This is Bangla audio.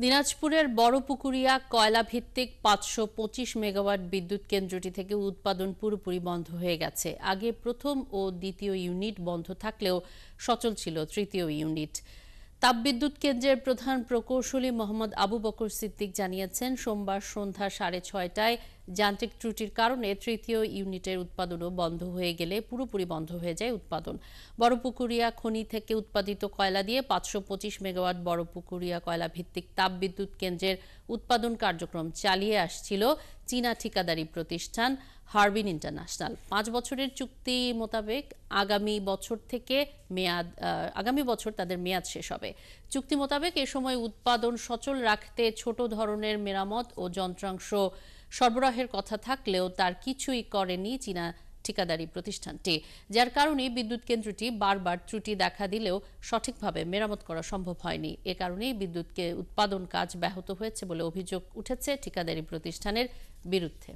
দিনাজপুরের বড়পুকুরিয়া কয়লা ভিত্তিক ৫২৫ মেগাওয়াট বিদ্যুৎ কেন্দ্রটি থেকে উৎপাদন পুরোপুরি বন্ধ হয়ে গেছে। আগে প্রথম ও দ্বিতীয় ইউনিট বন্ধ থাকলেও সচল ছিল তৃতীয় ইউনিট। তাপবিদ্যুৎ কেন্দ্রের প্রধান প্রকৌশলী মোহাম্মদ আবু বকর সিদ্দিক জানিয়েছেন, সোমবার সন্ধ্যা ৬:৩০টায় যান্ত্রিক ত্রুটির কারণে তৃতীয় ইউনিটের উৎপাদনও বন্ধ হয়ে গেলে পুরোপুরি বন্ধ হয়ে যায় উৎপাদন। বড়পুকুরিয়া খনি থেকে উৎপাদিত কয়লা দিয়ে ৫২৫ মেগাওয়াট বড়পুকুরিয়া কয়লা ভিত্তিক তাপবিদ্যুৎ কেন্দ্রের উৎপাদন কার্যক্রম চালিয়ে আসছিল চীনা ঠিকাদারি প্রতিষ্ঠান হারবিন ইন্টারন্যাশনাল। ৫ বছরের চুক্তি মোতাবেক আগামী বছর তাদের মেয়াদ শেষ হবে। চুক্তি মোতাবেক এ সময় উৎপাদন সচল রাখতে ছোট ধরনের মেরামত ও যন্ত্রাংশ সরবরাহের কথা থাকলেও তার কিছুই করেনি চীনা ঠিকাদারি প্রতিষ্ঠানটি, যার কারণে বিদ্যুৎ কেন্দ্রটি বারবার ত্রুটি দেখা দিলেও সঠিকভাবে মেরামত করা সম্ভব হয়নি। এ কারণেই বিদ্যুৎ উৎপাদন কাজ ব্যাহত হয়েছে বলে অভিযোগ উঠেছে ঠিকাদারি প্রতিষ্ঠানের বিরুদ্ধে।